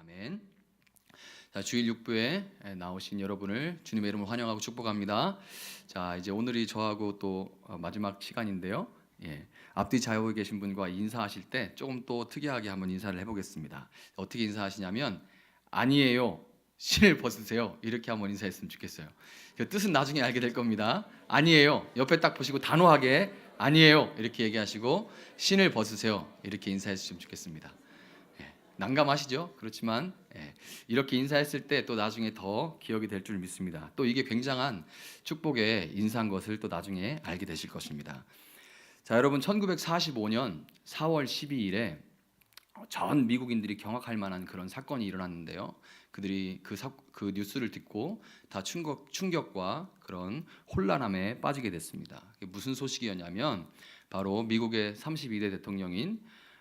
아멘. 자, 주일 6부에 나오신 여러분을 주님의 이름으로 환영하고 축복합니다. 자, 이제 오늘이 저하고 또 마지막 시간인데요. 앞뒤 좌우에 계신 분과 인사하실 때 조금 또 특이하게 한번 인사를 해보겠습니다. 어떻게 인사하시냐면 아니에요, 신을 벗으세요, 이렇게 한번 인사했으면 좋겠어요. 그 뜻은 나중에 알게 될 겁니다. 아니에요, 옆에 딱 보시고 단호하게 아니에요 이렇게 얘기하시고 신을 벗으세요 이렇게 인사했으면 좋겠습니다. 난감하시죠? 그렇지만 이렇게 인사했을 때 또 나중에 더 기억이 될 줄 믿습니다. 또 이게 굉장한 축복의 인사인 것을 또 나중에 알게 되실 것입니다. 자, 여러분, 1945년 4월 12일에 전 미국인들이 경악할 만한 그런 사건이 일어났는데요. 그들이 그 뉴스를 듣고 다 충격과 그런 혼란함에 빠지게 됐습니다. 무슨 소식이었냐면 바로 미국의 32대 대통령인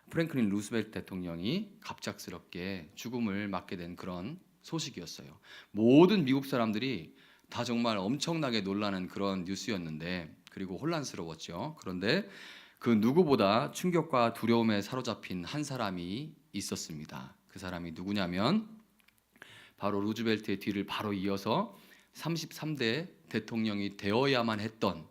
프랭클린 루스벨트 대통령이 갑작스럽게 죽음을 맞게 된 그런 소식이었어요. 모든 미국 사람들이 다 정말 엄청나게 놀라는 그런 뉴스였는데, 그리고 혼란스러웠죠. 그런데 그 누구보다 충격과 두려움에 사로잡힌 한 사람이 있었습니다. 그 사람이 누구냐면 바로 루즈벨트의 뒤를 바로 이어서 33대 대통령이 되어야만 했던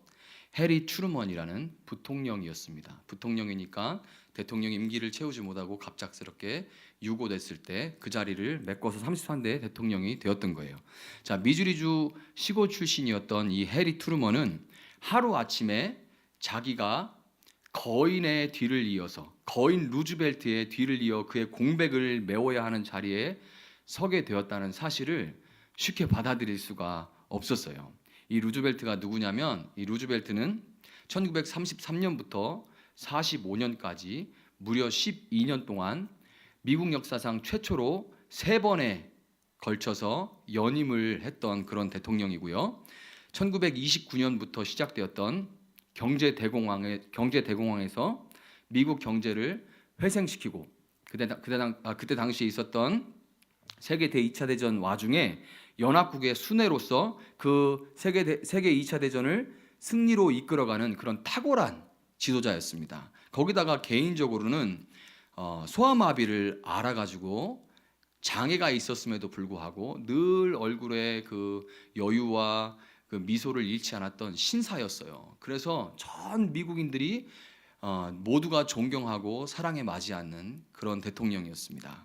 해리 트루먼이라는 부통령이었습니다. 부통령이니까 대통령 임기를 채우지 못하고 갑작스럽게 유고됐을 때 그 자리를 메꿔서 33대 대통령이 되었던 거예요. 자, 미주리주 시골 출신이었던 이 해리 트루먼은 하루아침에 자기가 거인의 뒤를 이어서, 거인 루즈벨트의 뒤를 이어 그의 공백을 메워야 하는 자리에 서게 되었다는 사실을 쉽게 받아들일 수가 없었어요. 이 루즈벨트가 누구냐면, 이 루즈벨트는 1933년부터 45년까지 무려 12년 동안 미국 역사상 최초로 3번에 걸쳐서 연임을 했던 그런 대통령이고요. 1929년부터 시작되었던 경제 대공황에서 미국 경제를 회생시키고, 그때 당시에 있었던 세계 대2차 대전 와중에 연합국의 수뇌로서 그 세계 2차 대전을 승리로 이끌어가는 그런 탁월한 지도자였습니다. 거기다가 개인적으로는 소아마비를 알아가지고 장애가 있었음에도 불구하고 늘 얼굴에 그 여유와 그 미소를 잃지 않았던 신사였어요. 그래서 전 미국인들이 모두가 존경하고 사랑에 맞이하는 그런 대통령이었습니다.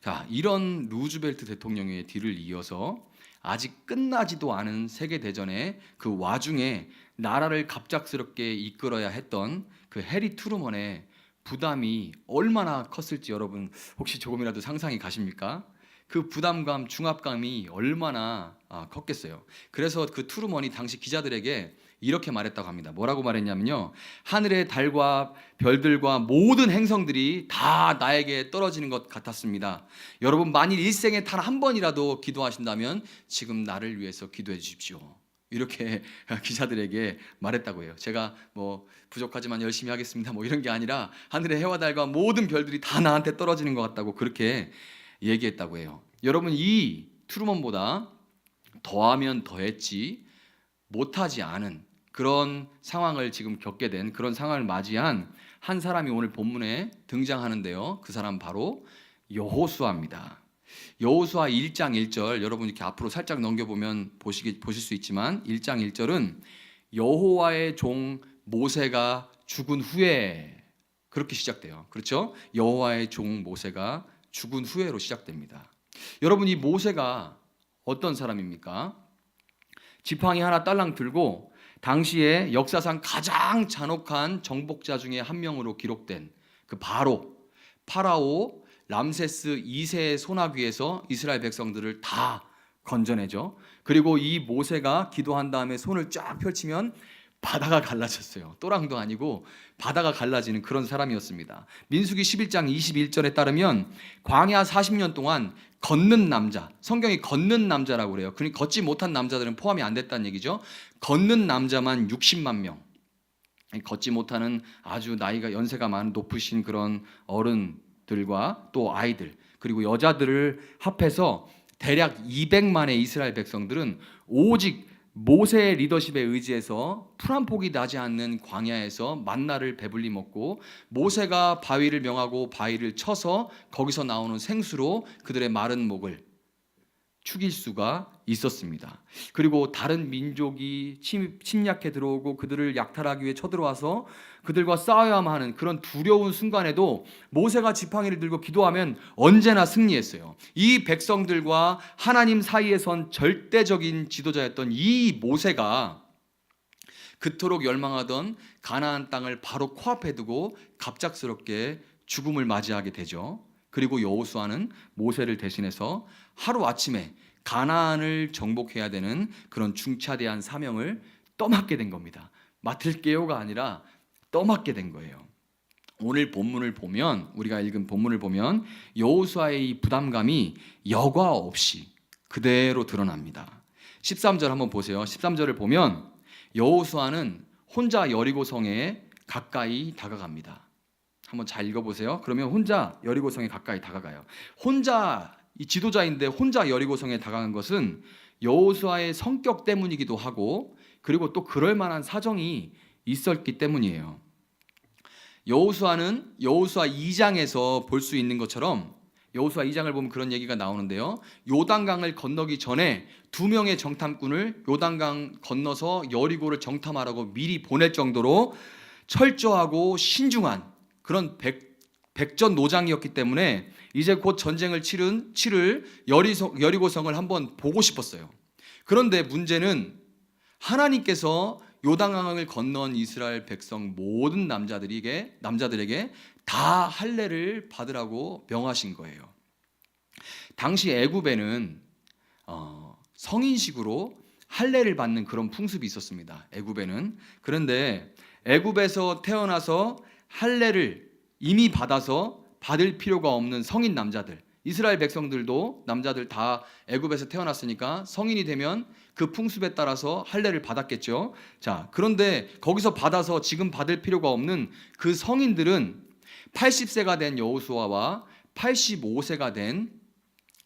자, 이런 루즈벨트 대통령의 뒤를 이어서 아직 끝나지도 않은 세계대전의 그 와중에 나라를 갑작스럽게 이끌어야 했던 그 해리 트루먼의 부담이 얼마나 컸을지 여러분 혹시 조금이라도 상상이 가십니까? 그 부담감, 중압감이 얼마나 컸겠어요. 그래서 그 트루먼이 당시 기자들에게 이렇게 말했다고 합니다. 뭐라고 말했냐면요, 하늘의 달과 별들과 모든 행성들이 다 나에게 떨어지는 것 같았습니다. 여러분, 만일 일생에 단 한 번이라도 기도하신다면 지금 나를 위해서 기도해 주십시오. 이렇게 기자들에게 말했다고 해요. 제가 뭐 부족하지만 열심히 하겠습니다 뭐 이런 게 아니라 하늘의 해와 달과 모든 별들이 다 나한테 떨어지는 것 같다고 그렇게 얘기했다고 해요. 여러분, 이 트루먼보다 더하면 더했지 못하지 않은 그런 상황을 지금 겪게 된, 그런 상황을 맞이한 한 사람이 오늘 본문에 등장하는데요. 그 사람 바로 여호수아입니다. 여호수아 1장 1절, 여러분 이렇게 앞으로 살짝 넘겨보면 보실 수 있지만 1장 1절은 여호와의 종 모세가 죽은 후에 그렇게 시작돼요. 그렇죠? 여호와의 종 모세가 죽은 후에로 시작됩니다. 여러분, 이 모세가 어떤 사람입니까? 지팡이 하나 딸랑 들고 당시에 역사상 가장 잔혹한 정복자 중에 한 명으로 기록된 그 파라오 람세스 2세의 소나귀에서 이스라엘 백성들을 다 건져내죠. 그리고 이 모세가 기도한 다음에 손을 쫙 펼치면 바다가 갈라졌어요. 또랑도 아니고 바다가 갈라지는 그런 사람이었습니다. 민수기 11장 21절에 따르면 광야 40년 동안 걷는 남자, 성경이 걷는 남자라고 그래요. 그러니까 걷지 못한 남자들은 포함이 안 됐다는 얘기죠. 걷는 남자만 60만 명. 걷지 못하는 아주 나이가 연세가 많은 높으신 그런 어른들과 또 아이들, 그리고 여자들을 합해서 대략 200만의 이스라엘 백성들은 오직 모세의 리더십에 의지해서 풀 한 폭이 나지 않는 광야에서 만나를 배불리 먹고, 모세가 바위를 명하고 바위를 쳐서 거기서 나오는 생수로 그들의 마른 목을 축일 수가 있었습니다. 그리고 다른 민족이 침략해 들어오고 그들을 약탈하기 위해 쳐들어와서 그들과 싸워야만 하는 그런 두려운 순간에도 모세가 지팡이를 들고 기도하면 언제나 승리했어요. 이 백성들과 하나님 사이에 선 절대적인 지도자였던 이 모세가 그토록 열망하던 가나안 땅을 바로 코앞에 두고 갑작스럽게 죽음을 맞이하게 되죠. 그리고 여호수아는 모세를 대신해서 하루아침에 가나안을 정복해야 되는 그런 중차대한 사명을 떠맡게 된 겁니다. 맡을게요가 아니라 떠맡게 된 거예요. 오늘 본문을 보면, 우리가 읽은 본문을 보면 여호수아의 이 부담감이 여과 없이 그대로 드러납니다. 13절 한번 보세요. 13절을 보면 여호수아는 혼자 여리고성에 가까이 다가갑니다. 한번 잘 읽어보세요. 그러면 혼자 여리고성에 가까이 다가가요. 혼자, 이 지도자인데 혼자 여리고성에 다가간 것은 여호수아의 성격 때문이기도 하고, 그리고 또 그럴 만한 사정이 있었기 때문이에요. 여호수아는 여호수아 2장에서 볼 수 있는 것처럼, 여호수아 2장을 보면 그런 얘기가 나오는데요. 요단강을 건너기 전에 2명의 정탐꾼을 요단강 건너서 여리고를 정탐하라고 미리 보낼 정도로 철저하고 신중한 그런 백전노장이었기 때문에 이제 곧 전쟁을 치를 여리고성을 한번 보고 싶었어요. 그런데 문제는 하나님께서 요단강을 건넌 이스라엘 백성 모든 남자들에게 다 할례를 받으라고 명하신 거예요. 당시 애굽에는 성인식으로 할례를 받는 그런 풍습이 있었습니다. 애굽에는. 그런데 애굽에서 태어나서 할례를 이미 받아서 받을 필요가 없는 성인 남자들, 이스라엘 백성들도 남자들 다 애굽에서 태어났으니까 성인이 되면 그 풍습에 따라서 할례를 받았겠죠. 자, 그런데 거기서 받아서 지금 받을 필요가 없는 그 성인들은 80세가 된 여호수아와 85세가 된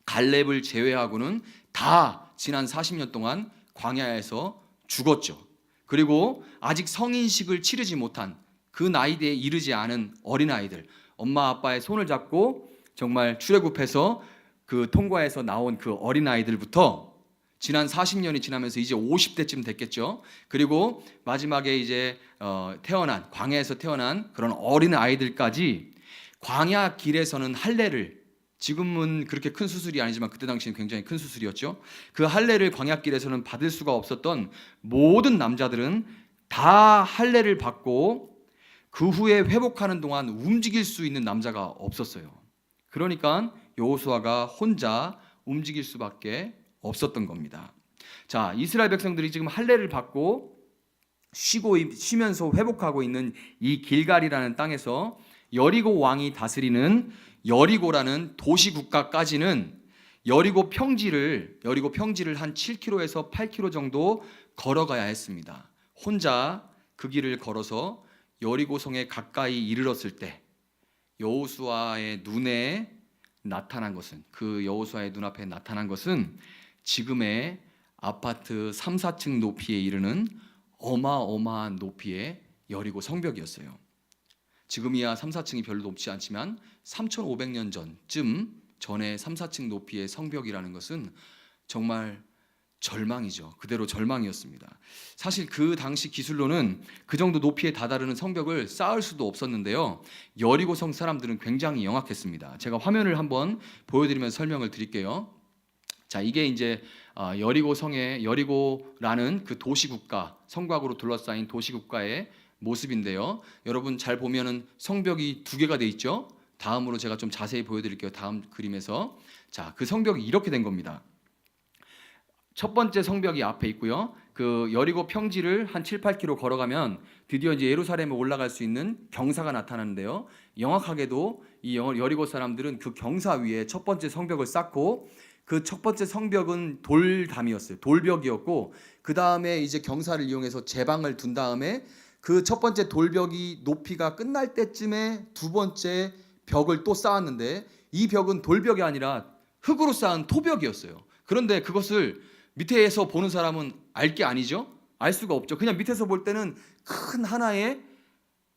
갈렙을 제외하고는 다 지난 40년 동안 광야에서 죽었죠. 그리고 아직 성인식을 치르지 못한 그 나이대에 이르지 않은 어린아이들, 엄마 아빠의 손을 잡고 정말 출애굽해서 그 통과해서 나온 그 어린아이들부터 지난 40년이 지나면서 이제 50대쯤 됐겠죠. 그리고 마지막에 이제 태어난, 광야에서 태어난 그런 어린아이들까지 광야 길에서는 할례를, 지금은 그렇게 큰 수술이 아니지만 그때 당시엔 굉장히 큰 수술이었죠. 그 할례를 광야길에서는 받을 수가 없었던 모든 남자들은 다 할례를 받고 그 후에 회복하는 동안 움직일 수 있는 남자가 없었어요. 그러니까 여호수아가 혼자 움직일 수밖에 없었던 겁니다. 자, 이스라엘 백성들이 지금 할례를 받고 쉬면서 회복하고 있는 이 길갈이라는 땅에서 여리고 왕이 다스리는 여리고라는 도시 국가까지는 여리고 평지를 한 7km에서 8km 정도 걸어가야 했습니다. 혼자 그 길을 걸어서 여리고성에 가까이 이르렀을 때 여호수아의 눈에 나타난 것은, 그 여호수아의 눈앞에 나타난 것은 지금의 아파트 3, 4층 높이에 이르는 어마어마한 높이의 여리고 성벽이었어요. 지금이야 3, 4층이 별로 높지 않지만 3,500년 전에 3, 4층 높이의 성벽이라는 것은 정말 절망이죠. 그대로 절망이었습니다. 사실 그 당시 기술로는 그 정도 높이에 다다르는 성벽을 쌓을 수도 없었는데요. 여리고성 사람들은 굉장히 영악했습니다. 제가 화면을 한번 보여드리면서 설명을 드릴게요. 자, 이게 이제 여리고성의, 여리고라는 그 도시국가, 성곽으로 둘러싸인 도시국가의 모습인데요. 여러분 잘 보면은 성벽이 2개가 돼 있죠. 다음으로 제가 좀 자세히 보여드릴게요. 다음 그림에서. 자, 그 성벽이 이렇게 된 겁니다. 첫 번째 성벽이 앞에 있고요. 그 여리고 평지를 한 7, 8km 걸어가면 드디어 이제 예루살렘에 올라갈 수 있는 경사가 나타나는데요. 영악하게도 이 여리고 사람들은 그 경사 위에 첫 번째 성벽을 쌓고, 그 첫 번째 성벽은 돌담이었어요. 돌벽이었고, 그 다음에 이제 경사를 이용해서 제방을 둔 다음에 그 첫 번째 돌벽이 높이가 끝날 때쯤에 두 번째 벽을 또 쌓았는데, 이 벽은 돌벽이 아니라 흙으로 쌓은 토벽이었어요. 그런데 그것을 밑에서 보는 사람은 알 게 아니죠. 알 수가 없죠. 그냥 밑에서 볼 때는 큰 하나의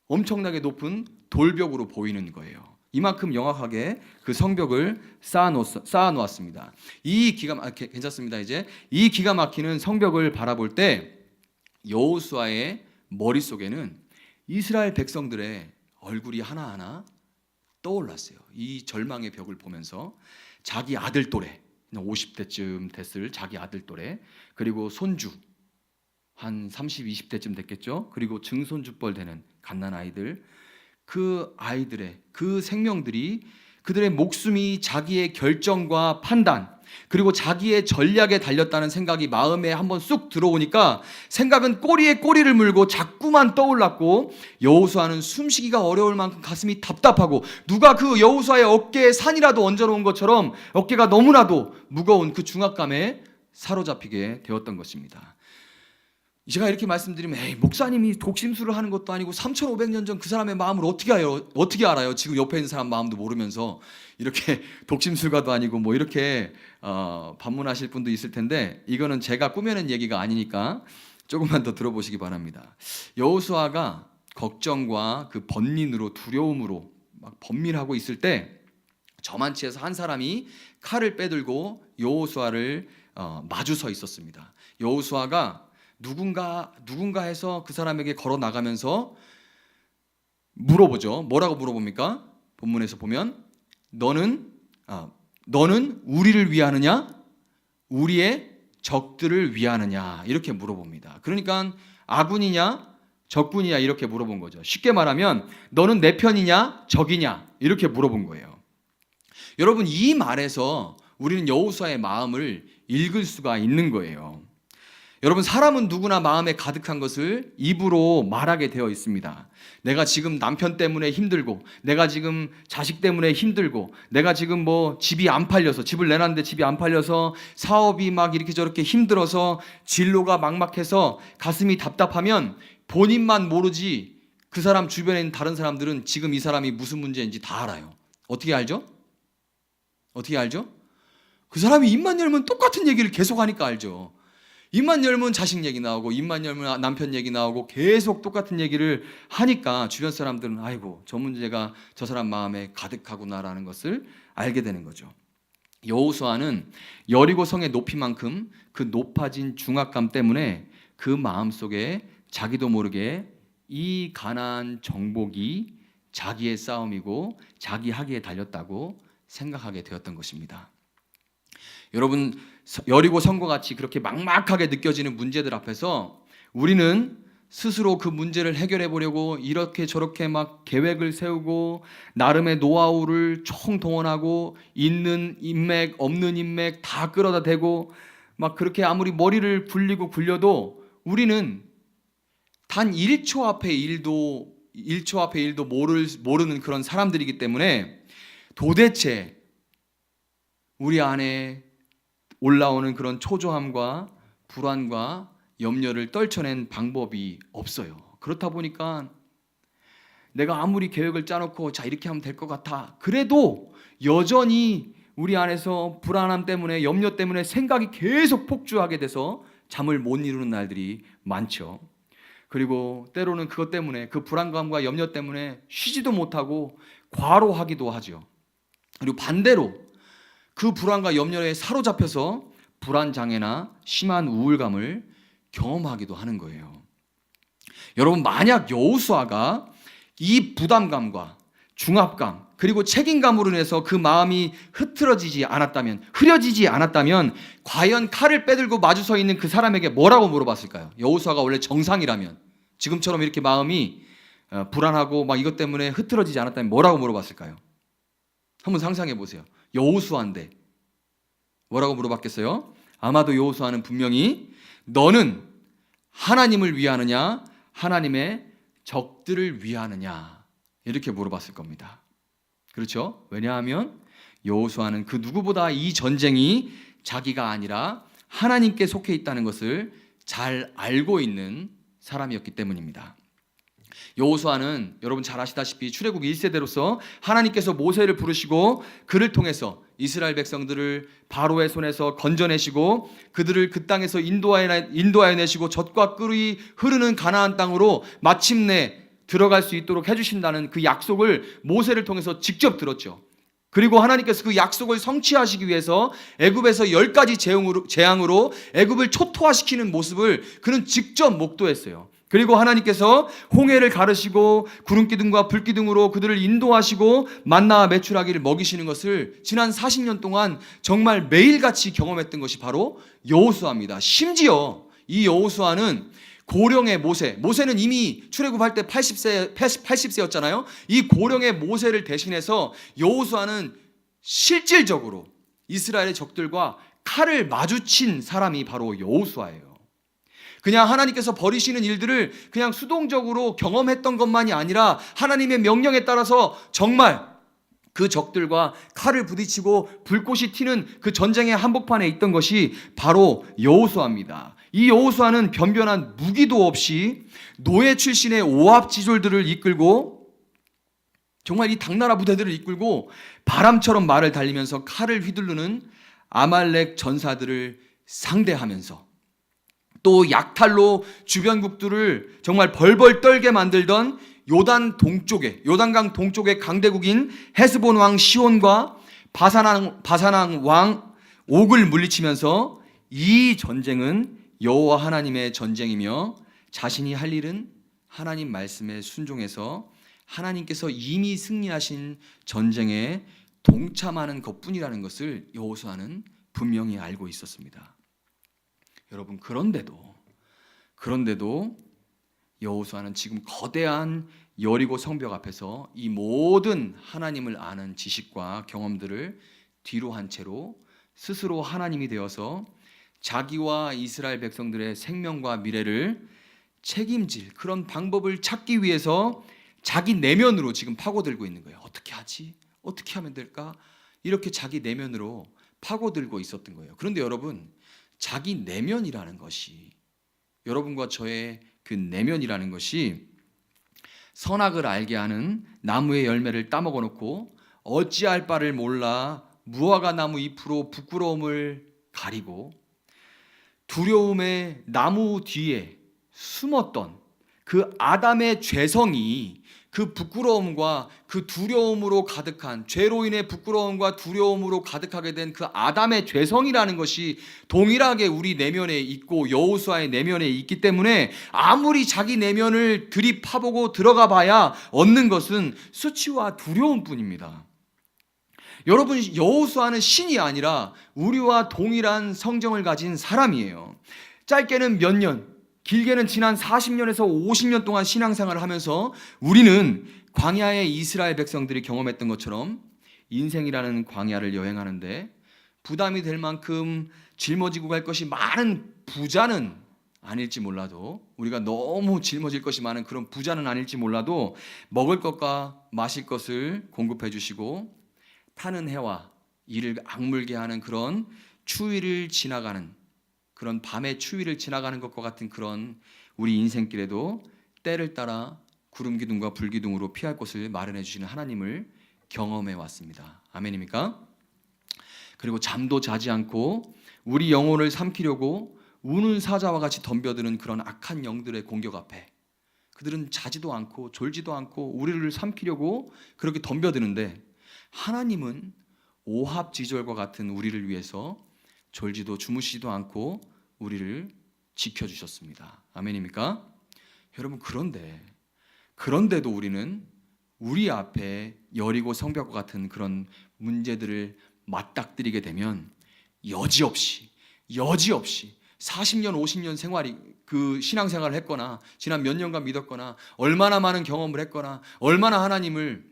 엄청나게 높은 돌벽으로 보이는 거예요. 이만큼 영악하게 그 성벽을 쌓아놓았습니다. 괜찮습니다. 이제 이 기가 막히는 성벽을 바라볼 때 여호수아의 머릿속에는 이스라엘 백성들의 얼굴이 하나하나 떠올랐어요. 이 절망의 벽을 보면서 자기 아들 또래, 50대쯤 됐을 자기 아들 또래, 그리고 손주 한 30, 20대쯤 됐겠죠. 그리고 증손주뻘 되는 갓난아이들, 그 아이들의 그 생명들이, 그들의 목숨이 자기의 결정과 판단 그리고 자기의 전략에 달렸다는 생각이 마음에 한번 쑥 들어오니까 생각은 꼬리에 꼬리를 물고 자꾸만 떠올랐고, 여호수아는 숨쉬기가 어려울 만큼 가슴이 답답하고, 누가 그 여호수아의 어깨에 산이라도 얹어놓은 것처럼 어깨가 너무나도 무거운 그 중압감에 사로잡히게 되었던 것입니다. 제가 이렇게 말씀드리면, 에이, 목사님이 독심술을 하는 것도 아니고 3,500년 전 그 사람의 마음을 어떻게 알아요? 지금 옆에 있는 사람 마음도 모르면서 이렇게 독심술가도 아니고 뭐 이렇게 반문하실 분도 있을 텐데, 이거는 제가 꾸며낸 얘기가 아니니까 조금만 더 들어보시기 바랍니다. 여호수아가 걱정과 그 번민으로, 두려움으로 막 번민하고 있을 때 저만치에서 한 사람이 칼을 빼들고 여호수아를 마주 서 있었습니다. 여호수아가 누군가 해서 그 사람에게 걸어 나가면서 물어보죠. 뭐라고 물어봅니까? 본문에서 보면 너는 우리를 위하느냐? 우리의 적들을 위하느냐? 이렇게 물어봅니다. 그러니까 아군이냐? 적군이냐? 이렇게 물어본 거죠. 쉽게 말하면 너는 내 편이냐? 적이냐? 이렇게 물어본 거예요. 여러분, 이 말에서 우리는 여호수아의 마음을 읽을 수가 있는 거예요. 여러분, 사람은 누구나 마음에 가득한 것을 입으로 말하게 되어 있습니다. 내가 지금 남편 때문에 힘들고, 내가 지금 자식 때문에 힘들고, 내가 지금 뭐 집이 안 팔려서, 집을 내놨는데 집이 안 팔려서 사업이 막 이렇게 저렇게 힘들어서 진로가 막막해서 가슴이 답답하면 본인만 모르지 그 사람 주변에 있는 다른 사람들은 지금 이 사람이 무슨 문제인지 다 알아요. 어떻게 알죠? 그 사람이 입만 열면 똑같은 얘기를 계속하니까 알죠. 입만 열면 자식 얘기 나오고, 입만 열면 남편 얘기 나오고, 계속 똑같은 얘기를 하니까 주변 사람들은 아이고, 저 문제가 저 사람 마음에 가득하구나라는 것을 알게 되는 거죠. 여호수아는 여리고 성의 높이만큼 그 높아진 중압감 때문에 그 마음속에 자기도 모르게 이 가나안 정복이 자기의 싸움이고 자기 하기에 달렸다고 생각하게 되었던 것입니다. 여러분, 여리고 성과 같이 그렇게 막막하게 느껴지는 문제들 앞에서 우리는 스스로 그 문제를 해결해 보려고 이렇게 저렇게 막 계획을 세우고 나름의 노하우를 총동원하고, 있는 인맥 없는 인맥 다 끌어다 대고 막 그렇게 아무리 머리를 굴려도 우리는 단 1초 앞의 일도 모르는 그런 사람들이기 때문에 도대체 우리 안에 올라오는 그런 초조함과 불안과 염려를 떨쳐낸 방법이 없어요. 그렇다 보니까 내가 아무리 계획을 짜놓고 자 이렇게 하면 될 것 같아, 그래도 여전히 우리 안에서 불안함 때문에, 염려 때문에 생각이 계속 폭주하게 돼서 잠을 못 이루는 날들이 많죠. 그리고 때로는 그것 때문에, 그 불안감과 염려 때문에 쉬지도 못하고 과로하기도 하죠. 그리고 반대로 그 불안과 염려에 사로잡혀서 불안장애나 심한 우울감을 경험하기도 하는 거예요. 여러분, 만약 여호수아가 이 부담감과 중압감 그리고 책임감으로 인해서 그 마음이 흐려지지 않았다면 과연 칼을 빼들고 마주 서 있는 그 사람에게 뭐라고 물어봤을까요? 여호수아가 원래 정상이라면, 지금처럼 이렇게 마음이 불안하고 막 이것 때문에 흐트러지지 않았다면 뭐라고 물어봤을까요? 한번 상상해 보세요. 여호수아인데 뭐라고 물어봤겠어요? 아마도 여호수아는 분명히 너는 하나님을 위하느냐, 하나님의 적들을 위하느냐, 이렇게 물어봤을 겁니다. 그렇죠? 왜냐하면 여호수아는 그 누구보다 이 전쟁이 자기가 아니라 하나님께 속해 있다는 것을 잘 알고 있는 사람이었기 때문입니다. 여호수아는 여러분 잘 아시다시피 출애굽 1세대로서 하나님께서 모세를 부르시고 그를 통해서 이스라엘 백성들을 바로의 손에서 건져내시고 그들을 그 땅에서 인도하여 내시고 젖과 꿀이 흐르는 가나안 땅으로 마침내 들어갈 수 있도록 해주신다는 그 약속을 모세를 통해서 직접 들었죠. 그리고 하나님께서 그 약속을 성취하시기 위해서 애굽에서 10가지 재앙으로 애굽을 초토화시키는 모습을 그는 직접 목도했어요. 그리고 하나님께서 홍해를 가르시고 구름기둥과 불기둥으로 그들을 인도하시고 만나와 메추라기를 먹이시는 것을 지난 40년 동안 정말 매일같이 경험했던 것이 바로 여호수아입니다. 심지어 이 여호수아는 고령의 모세는 이미 출애굽할 때 80세였잖아요. 이 고령의 모세를 대신해서 여호수아는 실질적으로 이스라엘의 적들과 칼을 마주친 사람이 바로 여호수아예요. 그냥 하나님께서 벌이시는 일들을 그냥 수동적으로 경험했던 것만이 아니라 하나님의 명령에 따라서 정말 그 적들과 칼을 부딪히고 불꽃이 튀는 그 전쟁의 한복판에 있던 것이 바로 여호수아입니다. 이 여호수아는 변변한 무기도 없이 노예 출신의 오합지졸들을 이끌고 정말 이 당나라 부대들을 이끌고 바람처럼 말을 달리면서 칼을 휘두르는 아말렉 전사들을 상대하면서 또 약탈로 주변국들을 정말 벌벌 떨게 만들던 요단강 동쪽의 강대국인 헤스본 왕 시온과 바산 왕 옥을 물리치면서 이 전쟁은 여호와 하나님의 전쟁이며 자신이 할 일은 하나님 말씀에 순종해서 하나님께서 이미 승리하신 전쟁에 동참하는 것뿐이라는 것을 여호수아는 분명히 알고 있었습니다. 여러분, 그런데도 여호수아는 지금 거대한 여리고 성벽 앞에서 이 모든 하나님을 아는 지식과 경험들을 뒤로 한 채로 스스로 하나님이 되어서 자기와 이스라엘 백성들의 생명과 미래를 책임질 그런 방법을 찾기 위해서 자기 내면으로 지금 파고들고 있는 거예요. 어떻게 하지? 어떻게 하면 될까? 이렇게 자기 내면으로 파고들고 있었던 거예요. 그런데 여러분, 자기 내면이라는 것이, 여러분과 저의 그 내면이라는 것이 선악을 알게 하는 나무의 열매를 따먹어 놓고 어찌할 바를 몰라 무화과 나무 잎으로 부끄러움을 가리고 두려움의 나무 뒤에 숨었던 그 아담의 죄성이 그 부끄러움과 그 두려움으로 가득한, 죄로 인해 부끄러움과 두려움으로 가득하게 된 그 아담의 죄성이라는 것이 동일하게 우리 내면에 있고 여호수아의 내면에 있기 때문에 아무리 자기 내면을 들이파보고 들어가 봐야 얻는 것은 수치와 두려움뿐입니다. 여러분, 여호수아는 신이 아니라 우리와 동일한 성정을 가진 사람이에요. 짧게는 몇 년, 길게는 지난 40년에서 50년 동안 신앙생활을 하면서 우리는 광야의 이스라엘 백성들이 경험했던 것처럼 인생이라는 광야를 여행하는데 부담이 될 만큼 짊어지고 갈 것이 많은 부자는 아닐지 몰라도, 우리가 너무 짊어질 것이 많은 그런 부자는 아닐지 몰라도 먹을 것과 마실 것을 공급해 주시고 타는 해와 이를 악물게 하는 그런 추위를 지나가는, 그런 밤의 추위를 지나가는 것과 같은 그런 우리 인생길에도 때를 따라 구름기둥과 불기둥으로 피할 곳을 마련해 주시는 하나님을 경험해 왔습니다. 아멘입니까? 그리고 잠도 자지 않고 우리 영혼을 삼키려고 우는 사자와 같이 덤벼드는 그런 악한 영들의 공격 앞에 그들은 자지도 않고 졸지도 않고 우리를 삼키려고 그렇게 덤벼드는데, 하나님은 오합지졸과 같은 우리를 위해서 졸지도 주무시지도 않고 우리를 지켜주셨습니다. 아멘입니까? 여러분, 그런데도 우리는 우리 앞에 여리고 성벽과 같은 그런 문제들을 맞닥뜨리게 되면 여지없이 40년 50년 그 신앙생활을 했거나 지난 몇 년간 믿었거나 얼마나 많은 경험을 했거나 얼마나 하나님을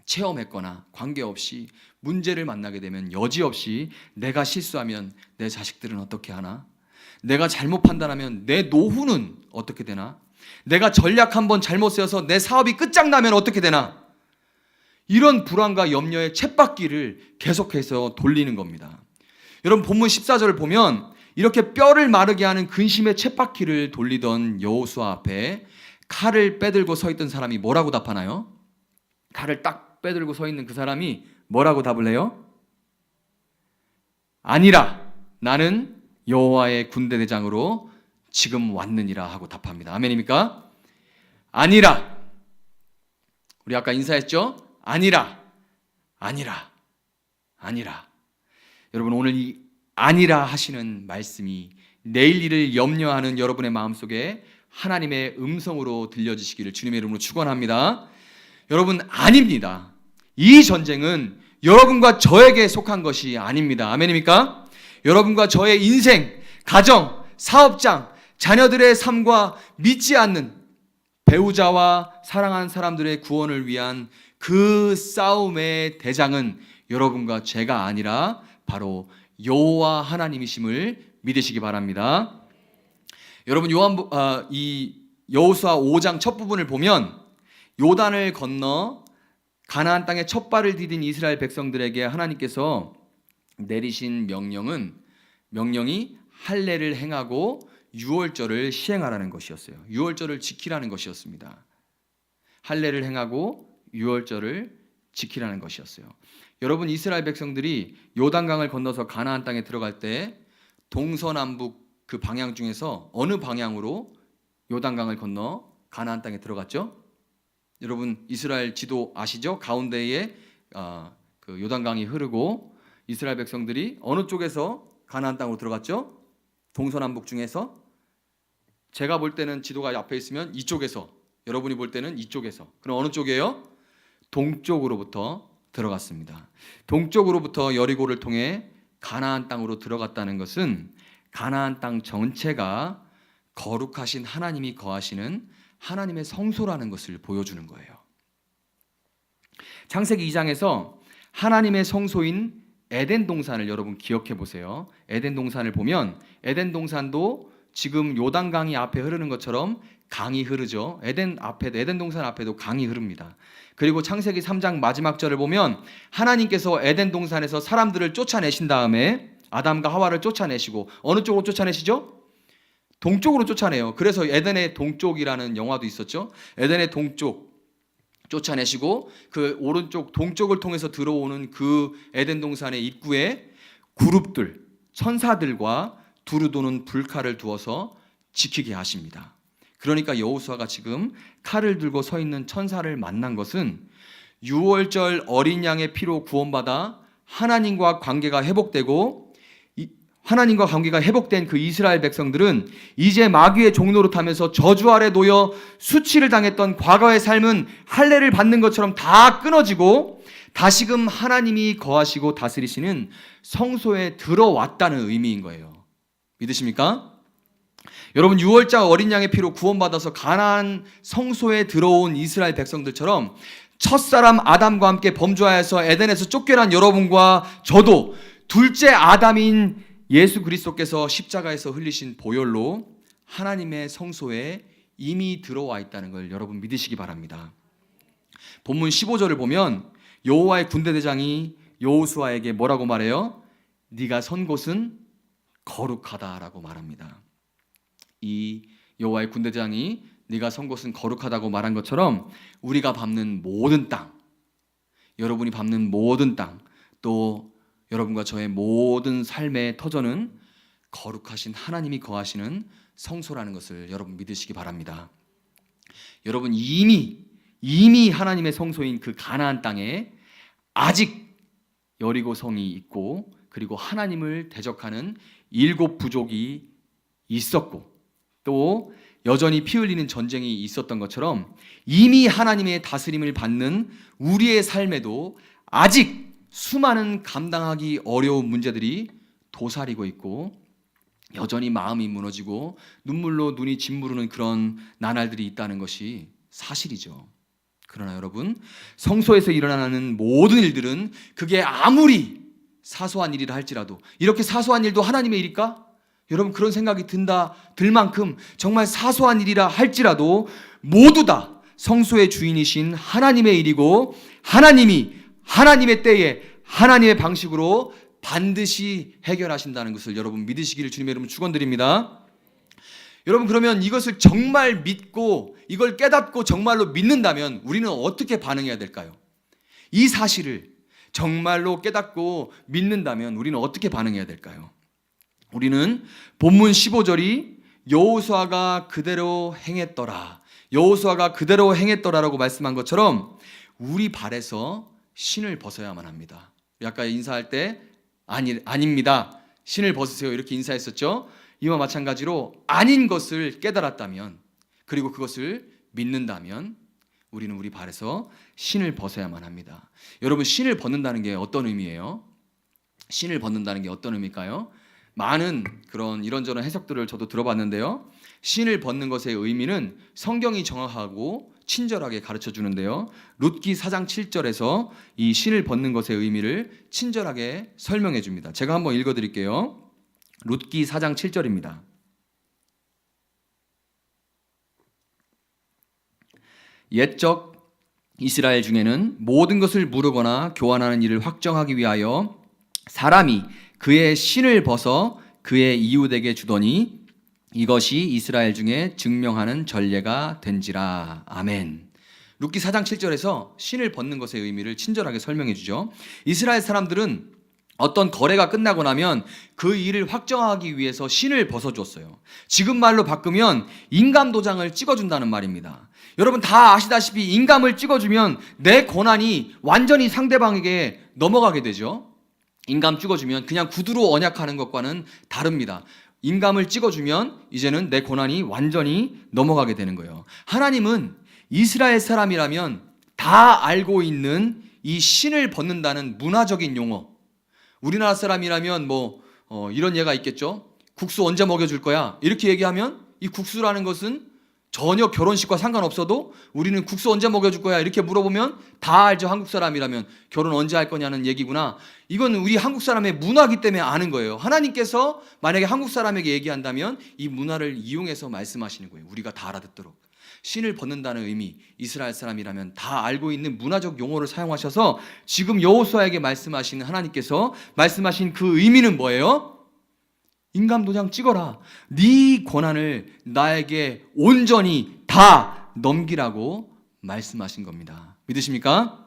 체험했거나 관계없이 문제를 만나게 되면 여지없이 내가 실수하면 내 자식들은 어떻게 하나? 내가 잘못 판단하면 내 노후는 어떻게 되나? 내가 전략 한번 잘못 세워서 내 사업이 끝장나면 어떻게 되나? 이런 불안과 염려의 쳇바퀴를 계속해서 돌리는 겁니다. 여러분, 본문 14절을 보면 이렇게 뼈를 마르게 하는 근심의 쳇바퀴를 돌리던 여호수아 앞에 칼을 빼들고 서 있던 사람이 뭐라고 답하나요? 칼을 딱 빼들고 서 있는 그 사람이 뭐라고 답을 해요? 아니라 나는 여호와의 군대 대장으로 지금 왔느니라 하고 답합니다. 아멘입니까? 아니라. 우리 아까 인사했죠? 아니라. 여러분, 오늘 이 아니라 하시는 말씀이 내일 일을 염려하는 여러분의 마음속에 하나님의 음성으로 들려지시기를 주님의 이름으로 축원합니다. 여러분, 아닙니다. 이 전쟁은 여러분과 저에게 속한 것이 아닙니다. 아멘입니까? 여러분과 저의 인생, 가정, 사업장, 자녀들의 삶과 믿지 않는 배우자와 사랑하는 사람들의 구원을 위한 그 싸움의 대장은 여러분과 제가 아니라 바로 여호와 하나님이심을 믿으시기 바랍니다. 여러분, 이 여호수아 5장 첫 부분을 보면 요단을 건너 가나안 땅에 첫 발을 디딘 이스라엘 백성들에게 하나님께서 내리신 명령이 할례를 행하고 유월절을 시행하라는 것이었어요. 유월절을 지키라는 것이었습니다. 할례를 행하고 유월절을 지키라는 것이었어요. 여러분, 이스라엘 백성들이 요단강을 건너서 가나안 땅에 들어갈 때 동서남북 그 방향 중에서 어느 방향으로 요단강을 건너 가나안 땅에 들어갔죠? 여러분, 이스라엘 지도 아시죠? 가운데에 그 요단강이 흐르고 이스라엘 백성들이 어느 쪽에서 가나안 땅으로 들어갔죠? 동서남북 중에서. 제가 볼 때는 지도가 앞에 있으면 이쪽에서, 여러분이 볼 때는 이쪽에서. 그럼 어느 쪽이에요? 동쪽으로부터 들어갔습니다. 동쪽으로부터 여리고를 통해 가나안 땅으로 들어갔다는 것은 가나안 땅 전체가 거룩하신 하나님이 거하시는 하나님의 성소라는 것을 보여주는 거예요. 창세기 2장에서 하나님의 성소인 에덴 동산을 여러분 기억해 보세요. 에덴 동산을 보면 에덴 동산도 지금 요단강이 앞에 흐르는 것처럼 강이 흐르죠. 에덴 동산 앞에도 강이 흐릅니다. 그리고 창세기 3장 마지막 절을 보면 하나님께서 에덴 동산에서 사람들을 쫓아내신 다음에 아담과 하와를 쫓아내시고 어느 쪽으로 쫓아내시죠? 동쪽으로 쫓아내요. 그래서 에덴의 동쪽이라는 영화도 있었죠. 에덴의 동쪽 쫓아내시고 그 오른쪽 동쪽을 통해서 들어오는 그 에덴 동산의 입구에 그룹들, 천사들과 두루 도는 불칼을 두어서 지키게 하십니다. 그러니까 여호수아가 지금 칼을 들고 서 있는 천사를 만난 것은 유월절 어린 양의 피로 구원받아 하나님과 관계가 회복된 그 이스라엘 백성들은 이제 마귀의 종노릇하면서 저주 아래 놓여 수치를 당했던 과거의 삶은 할례를 받는 것처럼 다 끊어지고 다시금 하나님이 거하시고 다스리시는 성소에 들어왔다는 의미인 거예요. 믿으십니까? 여러분, 유월절 어린 양의 피로 구원받아서 가나안 성소에 들어온 이스라엘 백성들처럼 첫사람 아담과 함께 범죄하여서 에덴에서 쫓겨난 여러분과 저도 둘째 아담인 예수 그리스도께서 십자가에서 흘리신 보혈로 하나님의 성소에 이미 들어와 있다는 걸 여러분 믿으시기 바랍니다. 본문 15절을 보면 여호와의 군대대장이 여호수아에게 뭐라고 말해요? 네가 선 곳은 거룩하다라고 말합니다. 이 여호와의 군대장이 네가 선 곳은 거룩하다고 말한 것처럼 우리가 밟는 모든 땅, 여러분이 밟는 모든 땅, 또 여러분과 저의 모든 삶의 터전은 거룩하신 하나님이 거하시는 성소라는 것을 여러분 믿으시기 바랍니다. 여러분, 이미 하나님의 성소인 그 가나안 땅에 아직 여리고 성이 있고 그리고 하나님을 대적하는 7 부족이 있었고 또 여전히 피 흘리는 전쟁이 있었던 것처럼 이미 하나님의 다스림을 받는 우리의 삶에도 아직 수많은 감당하기 어려운 문제들이 도사리고 있고 여전히 마음이 무너지고 눈물로 눈이 짓무르는 그런 나날들이 있다는 것이 사실이죠. 그러나 여러분, 성소에서 일어나는 모든 일들은 그게 아무리 사소한 일이라 할지라도 이렇게 사소한 일도 하나님의 일일까? 여러분, 그런 생각이 들 만큼 정말 사소한 일이라 할지라도 모두 다 성소의 주인이신 하나님의 일이고 하나님이 하나님의 때에 하나님의 방식으로 반드시 해결하신다는 것을 여러분 믿으시기를 주님의 이름으로 축원드립니다. 여러분, 그러면 이것을 정말 믿고 이걸 깨닫고 정말로 믿는다면 우리는 어떻게 반응해야 될까요? 이 사실을 정말로 깨닫고 믿는다면 우리는 어떻게 반응해야 될까요? 우리는 본문 15절이 여호수아가 그대로 행했더라, 여호수아가 그대로 행했더라라고 말씀한 것처럼 우리 발에서 신을 벗어야만 합니다. 아까 인사할 때 아닙니다, 신을 벗으세요 이렇게 인사했었죠. 이와 마찬가지로 아닌 것을 깨달았다면, 그리고 그것을 믿는다면 우리는 우리 발에서 신을 벗어야만 합니다. 여러분, 신을 벗는다는 게 어떤 의미예요? 신을 벗는다는 게 어떤 의미일까요? 많은 그런 이런저런 해석들을 저도 들어봤는데요, 신을 벗는 것의 의미는 성경이 정확하고 친절하게 가르쳐 주는데요, 룻기 4장 7절에서 이 신을 벗는 것의 의미를 친절하게 설명해 줍니다. 제가 한번 읽어 드릴게요. 룻기 4장 7절입니다. 옛적 이스라엘 중에는 모든 것을 무르거나 교환하는 일을 확정하기 위하여 사람이 그의 신을 벗어 그의 이웃에게 주더니 이것이 이스라엘 중에 증명하는 전례가 된지라. 아멘. 룻기 4장 7절에서 신을 벗는 것의 의미를 친절하게 설명해 주죠. 이스라엘 사람들은 어떤 거래가 끝나고 나면 그 일을 확정하기 위해서 신을 벗어줬어요. 지금 말로 바꾸면 인감 도장을 찍어준다는 말입니다. 여러분 다 아시다시피 인감을 찍어주면 내 권한이 완전히 상대방에게 넘어가게 되죠. 인감 찍어주면 그냥 구두로 언약하는 것과는 다릅니다. 인감을 찍어주면 이제는 내 권한이 완전히 넘어가게 되는 거예요. 하나님은 이스라엘 사람이라면 다 알고 있는 이 신을 벗는다는 문화적인 용어, 우리나라 사람이라면 이런 예가 있겠죠. 국수 언제 먹여줄 거야? 이렇게 얘기하면 이 국수라는 것은 전혀 결혼식과 상관없어도 우리는 국수 언제 먹여줄 거야? 이렇게 물어보면 다 알죠. 한국 사람이라면 결혼 언제 할 거냐는 얘기구나. 이건 우리 한국 사람의 문화이기 때문에 아는 거예요. 하나님께서 만약에 한국 사람에게 얘기한다면 이 문화를 이용해서 말씀하시는 거예요. 우리가 다 알아듣도록. 신을 벗는다는 의미, 이스라엘 사람이라면 다 알고 있는 문화적 용어를 사용하셔서 지금 여호수아에게 말씀하시는 하나님께서 말씀하신 그 의미는 뭐예요? 인감 도장 찍어라. 네 권한을 나에게 온전히 다 넘기라고 말씀하신 겁니다. 믿으십니까?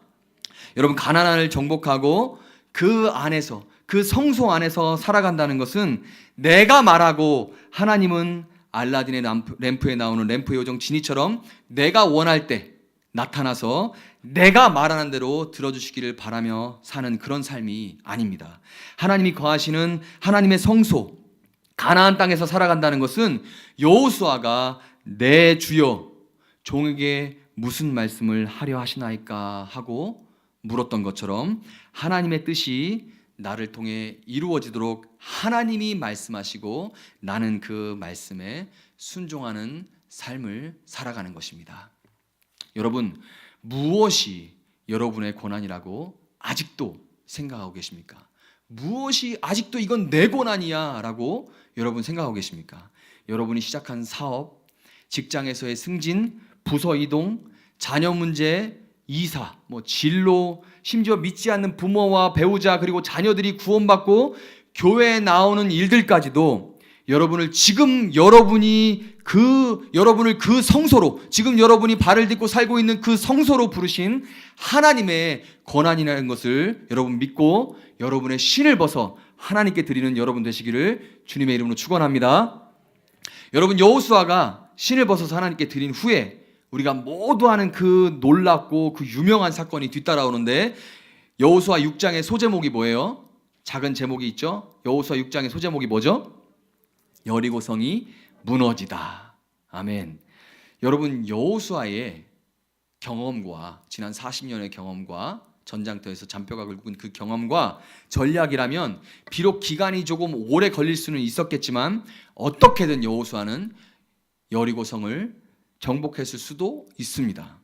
여러분, 가나안을 정복하고 그 안에서, 그 성소 안에서 살아간다는 것은 내가 말하고 하나님은 알라딘의 램프에 나오는 램프의 요정 지니처럼 내가 원할 때 나타나서 내가 말하는 대로 들어주시기를 바라며 사는 그런 삶이 아닙니다. 하나님이 거하시는 하나님의 성소, 가나안 땅에서 살아간다는 것은 여호수아가 내 주여 종에게 무슨 말씀을 하려 하시나이까 하고 물었던 것처럼 하나님의 뜻이 나를 통해 이루어지도록 하나님이 말씀하시고 나는 그 말씀에 순종하는 삶을 살아가는 것입니다. 여러분, 무엇이 여러분의 권한이라고 아직도 생각하고 계십니까? 무엇이 아직도 이건 내 권한이야 라고 여러분 생각하고 계십니까? 여러분이 시작한 사업, 직장에서의 승진, 부서 이동, 자녀 문제, 이사, 진로, 심지어 믿지 않는 부모와 배우자 그리고 자녀들이 구원받고 교회에 나오는 일들까지도 여러분을 지금 여러분을 그 성소로, 지금 여러분이 발을 딛고 살고 있는 그 성소로 부르신 하나님의 권한이라는 것을 여러분 믿고 여러분의 신을 벗어 하나님께 드리는 여러분 되시기를 주님의 이름으로 축원합니다. 여러분, 여호수아가 신을 벗어서 하나님께 드린 후에 우리가 모두 아는 그 놀랍고 그 유명한 사건이 뒤따라오는데, 여호수아 6장의 소제목이 뭐예요? 작은 제목이 있죠. 여호수아 6장의 소제목이 뭐죠? 여리고성이 무너지다. 아멘. 여러분, 여호수아의 경험과 지난 40년의 경험과 전장터에서 잔뼈가 굵은 그 경험과 전략이라면 비록 기간이 조금 오래 걸릴 수는 있었겠지만 어떻게든 여호수아는 여리고성을 정복했을 수도 있습니다.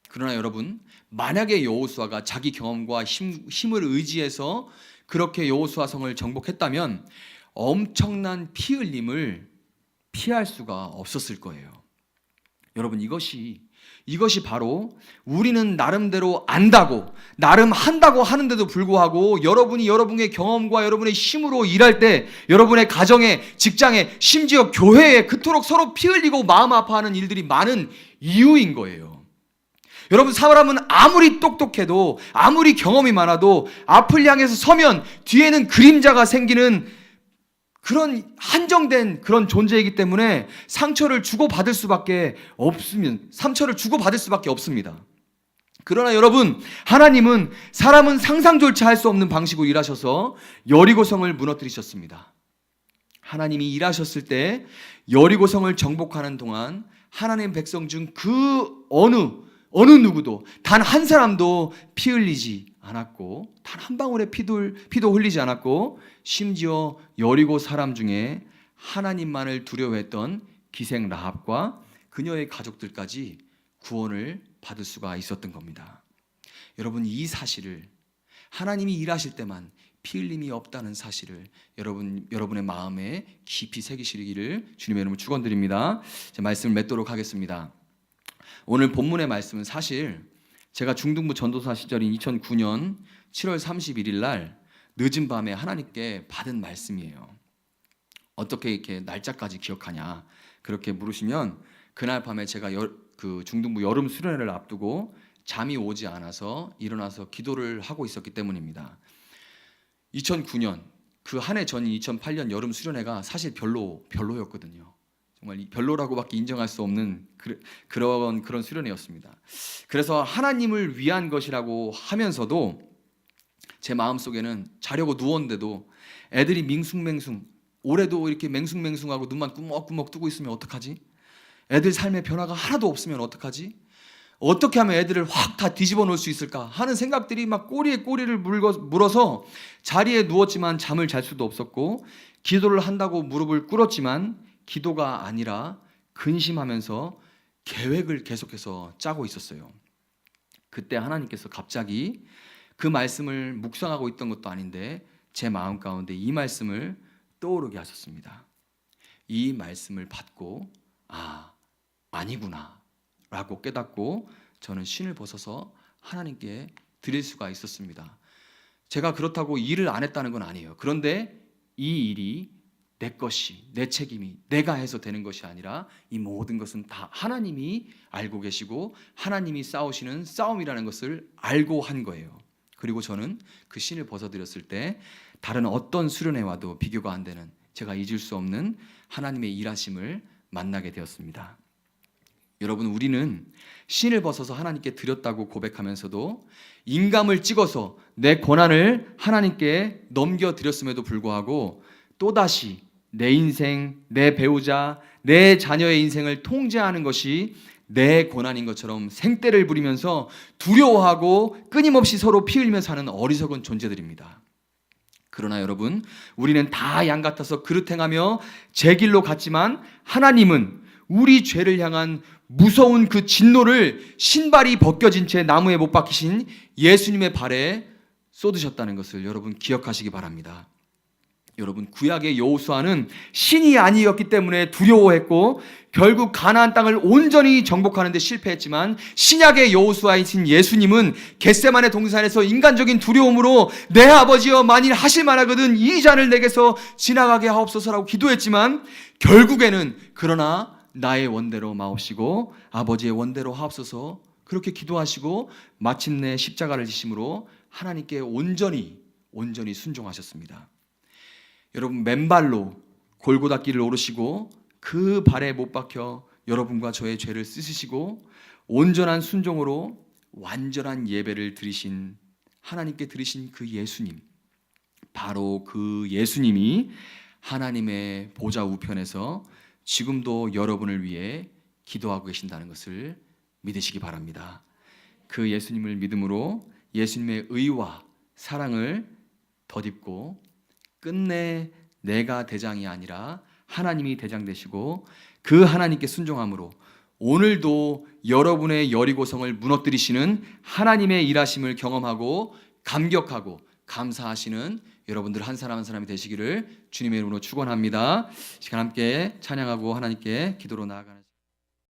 그러나 여러분, 만약에 여호수아가 자기 경험과 힘을 의지해서 그렇게 여호수아 성을 정복했다면 엄청난 피 흘림을 피할 수가 없었을 거예요. 여러분, 이것이 바로 우리는 나름대로 안다고, 나름 한다고 하는데도 불구하고 여러분이 여러분의 경험과 여러분의 힘으로 일할 때 여러분의 가정에, 직장에, 심지어 교회에 그토록 서로 피 흘리고 마음 아파하는 일들이 많은 이유인 거예요. 여러분, 사람은 아무리 똑똑해도 아무리 경험이 많아도 앞을 향해서 서면 뒤에는 그림자가 생기는 그런 한정된 그런 존재이기 때문에 상처를 주고받을 수밖에 없습니다. 그러나 여러분, 하나님은 사람은 상상조차 할 수 없는 방식으로 일하셔서 여리고성을 무너뜨리셨습니다. 하나님이 일하셨을 때 여리고성을 정복하는 동안 하나님 백성 중 그 어느 누구도 단 한 사람도 피 흘리지 않았고, 단 한 방울의 피도 흘리지 않았고, 심지어 여리고 사람 중에 하나님만을 두려워했던 기생 라합과 그녀의 가족들까지 구원을 받을 수가 있었던 겁니다. 여러분, 이 사실을, 하나님이 일하실 때만 피 흘림이 없다는 사실을 여러분의 마음에 깊이 새기시기를 주님의 이름으로 축원드립니다. 제 말씀을 맺도록 하겠습니다. 오늘 본문의 말씀은 사실 제가 중등부 전도사 시절인 2009년 7월 31일 날 늦은 밤에 하나님께 받은 말씀이에요. 어떻게 이렇게 날짜까지 기억하냐 그렇게 물으시면, 그날 밤에 제가 그 중등부 여름 수련회를 앞두고 잠이 오지 않아서 일어나서 기도를 하고 있었기 때문입니다. 2009년 그 한 해 전인 2008년 여름 수련회가 사실 별로였거든요. 정말 별로라고밖에 인정할 수 없는 그런 수련회였습니다. 그래서 하나님을 위한 것이라고 하면서도 제 마음속에는 자려고 누웠는데도 애들이 밍숭맹숭, 올해도 이렇게 맹숭맹숭하고 눈만 꾸벅꾸벅 뜨고 있으면 어떡하지? 애들 삶의 변화가 하나도 없으면 어떡하지? 어떻게 하면 애들을 확 다 뒤집어 놓을 수 있을까 하는 생각들이 막 꼬리에 꼬리를 물어서 자리에 누웠지만 잠을 잘 수도 없었고, 기도를 한다고 무릎을 꿇었지만 기도가 아니라 근심하면서 계획을 계속해서 짜고 있었어요. 그때 하나님께서 갑자기 그 말씀을 묵상하고 있던 것도 아닌데 제 마음 가운데 이 말씀을 떠오르게 하셨습니다. 이 말씀을 받고 아니구나 라고 깨닫고 저는 신을 벗어서 하나님께 드릴 수가 있었습니다. 제가 그렇다고 일을 안 했다는 건 아니에요. 그런데 이 일이 내 것이, 내 책임이, 내가 해서 되는 것이 아니라 이 모든 것은 다 하나님이 알고 계시고 하나님이 싸우시는 싸움이라는 것을 알고 한 거예요. 그리고 저는 그 신을 벗어드렸을 때 다른 어떤 수련회와도 비교가 안 되는, 제가 잊을 수 없는 하나님의 일하심을 만나게 되었습니다. 여러분, 우리는 신을 벗어서 하나님께 드렸다고 고백하면서도 인감을 찍어서 내 권한을 하나님께 넘겨드렸음에도 불구하고 또다시 내 인생, 내 배우자, 내 자녀의 인생을 통제하는 것이 내 권한인 것처럼 생떼를 부리면서 두려워하고 끊임없이 서로 피 흘리며 사는 어리석은 존재들입니다. 그러나 여러분, 우리는 다 양 같아서 그릇 행하며 제 길로 갔지만 하나님은 우리 죄를 향한 무서운 그 진노를 신발이 벗겨진 채 나무에 못 박히신 예수님의 발에 쏟으셨다는 것을 여러분 기억하시기 바랍니다. 여러분, 구약의 여호수아는 신이 아니었기 때문에 두려워했고 결국 가나안 땅을 온전히 정복하는 데 실패했지만, 신약의 여호수아이신 예수님은 겟세마네 동산에서 인간적인 두려움으로 내 아버지여 만일 하실 만하거든 이 잔을 내게서 지나가게 하옵소서라고 기도했지만, 결국에는 그러나 나의 원대로 마옵시고 아버지의 원대로 하옵소서 그렇게 기도하시고 마침내 십자가를 지심으로 하나님께 온전히 순종하셨습니다. 여러분, 맨발로 골고다 길을 오르시고 그 발에 못 박혀 여러분과 저의 죄를 씻으시고 온전한 순종으로 완전한 예배를 드리신, 하나님께 드리신 그 예수님, 바로 그 예수님이 하나님의 보좌 우편에서 지금도 여러분을 위해 기도하고 계신다는 것을 믿으시기 바랍니다. 그 예수님을 믿음으로 예수님의 의와 사랑을 덧입고 끝내 내가 대장이 아니라 하나님이 대장 되시고 그 하나님께 순종함으로 오늘도 여러분의 여리고성을 무너뜨리시는 하나님의 일하심을 경험하고 감격하고 감사하시는 여러분들 한 사람 한 사람이 되시기를 주님의 이름으로 축원합니다. 시간 함께 찬양하고 하나님께 기도로 나아가는